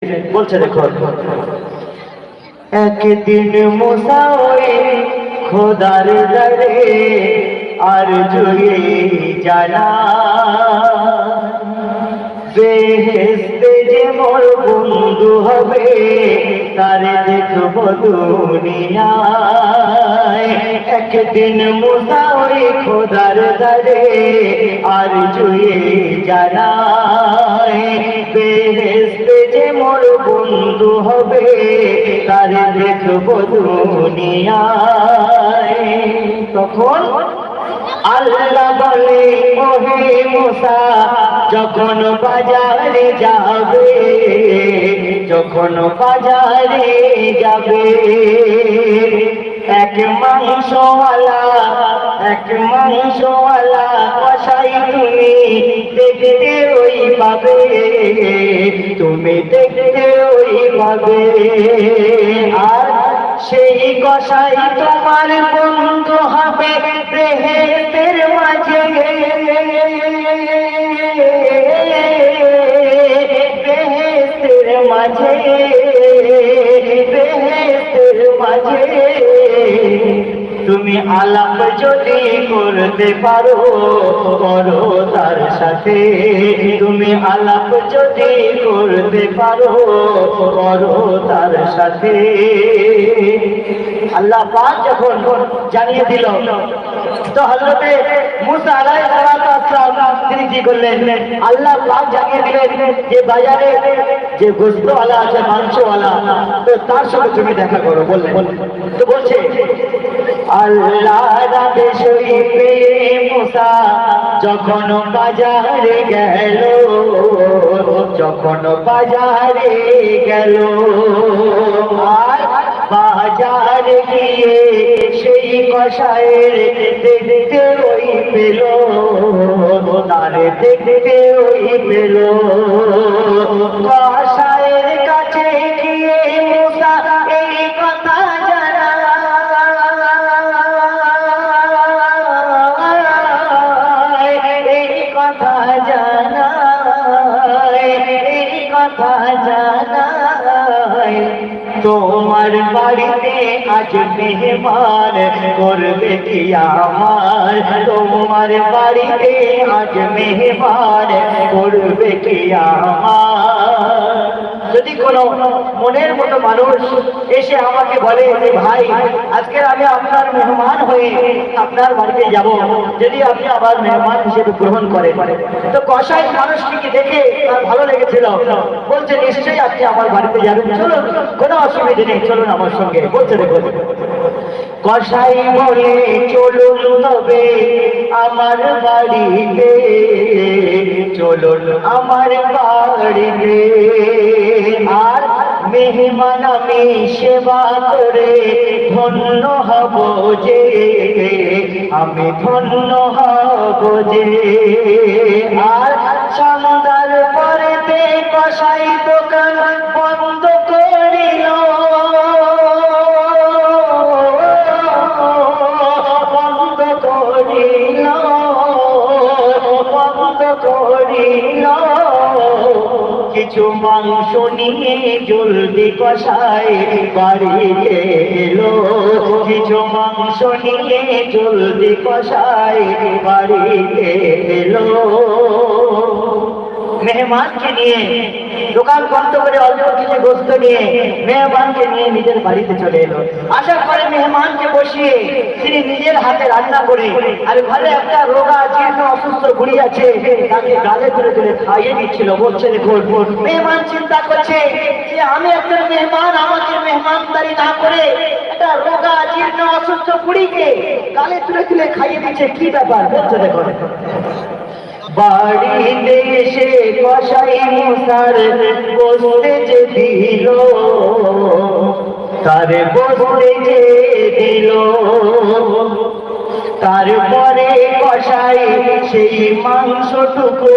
বলছে দেখো, একদিন মুসা ওই খোদার দরে আর জুয়ে জানা বেহেশতে যে মোর বন্ধু হবে তারে দেখবো দুনিয়ায়। একদিন মুসা ওই খোদার দরে আর জুয়ে জানায় বেহেশতে যে মোর বন্ধু হবে তারে দেখবো দুনিয়ায়। তখন আল্লাহ বলে ওহে মুসা যখন বাজারে যাবে, যখন বাজারে যাবে এক মাংসওয়ালা কসাই তুমি দেখতে ওই পাবে, তুমি দেখতে ওই পাবে। আর সেই কসাই তোমার বন্ধু হবে বেহেশতের মাঝে, বেহেশতের মাঝে, বেহেশতের মাঝে। তুমি আলাপ যদি করতে পারো করো তার সাথে, তুমি আলাপ যদি করতে পারো করো তার সাথে। আল্লাহ পাক যখন জানিয়ে দিল তো হযরতে মুসা আলাইহিস সালাম তিনি কি করলেন, আল্লাহ পাক জানিয়ে দিলেন যে বাজারে যে গোশতওয়ালা আছে মাংসওয়ালা তো তার সঙ্গে তুমি দেখা করো বললেন। তো বলছে আল্লাহ রাবে শরীফে মুসা যখন বাজারে গেল, যখন বাজারে গেল আর বাজারে গিয়ে সেই কসাইয়ের দেখতে ওই পেল, তারে দেখতে ওই পেল। কসাইয়ের কাছে গিয়ে মুসা এই কথা তোমার বাড়িতে আজ মেহমান করবে কি আমার, তোমার বাড়িতে আজ মেহমান করবে কি আমার। যদি কোনো মনের মতো মানুষ এসে আমাকে বলে যে ভাই আজকের আমি আপনার মেহমান হয়ে আপনার বাড়িতে যাব, যদি আপনি আবার মেহমান হিসেবে গ্রহণ করেন, তো কসাই মানুষটিকে দেখে তার ভালো লেগেছিল, বলছে নিশ্চয়ই আপনি আমার বাড়িতে যাবেন, চলুন কোনো অসুবিধা নেই, চলুন আমার সঙ্গে। বলছে দেখুন কসাই বলে চলুন তবে আমার বাড়িতে, চলুন আমার বাড়িতে। আর মেহমান আমি সেবা করে ধন্য হব যে, আমি ধন্য হব যে। আর সন্ধ্যার পরেতে কসাই দোকান বন্ধ করিল, বন্ধ করিল, বন্ধ করিল। কিছু মাংস নিয়ে জলদি কসাই বাড়িতে এলো, কিছু মাংস নিয়ে জলদি কসাই বাড়িতে এলো। মেহমানকে নিয়ে দোকান বন্ধ করে অল্প কিছু গোস্ত নিয়ে মেহমানকে নিয়ে নিজের বাড়িতে চলে এলো। আসার পরে মেহমানকে বসিয়ে তিনি নিজের হাতে রান্না করে আর ঘরে একটা রোগা জীর্ণ অসুস্থ বুড়ি আছে তাকে গালে তুলে তুলে খাইয়ে দিচ্ছিল। বলছে দেখুন মেহমান চিন্তা করছে যে আমি একজন মেহমান, আমাকে মেহমানদারি না করে একটা রোগা জীর্ণ অসুস্থ বুড়িকে গালে তুলে তুলে খাইয়ে দিচ্ছে, কি ব্যাপার? বলছে দেখুন বাড়িতে এসে কসাই মুসার বসতে যে দিল, তারে বসতে যে দিল। তারপরে কসাই সেই মাংসটুকু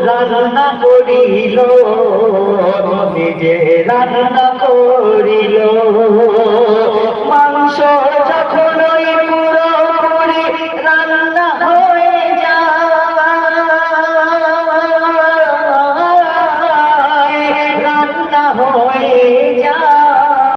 রান্না করিল, নিজে রান্না করিল। মাংস যখন ওই পুরোপুরি রান্না হয়ে যায়, রান্না হয়ে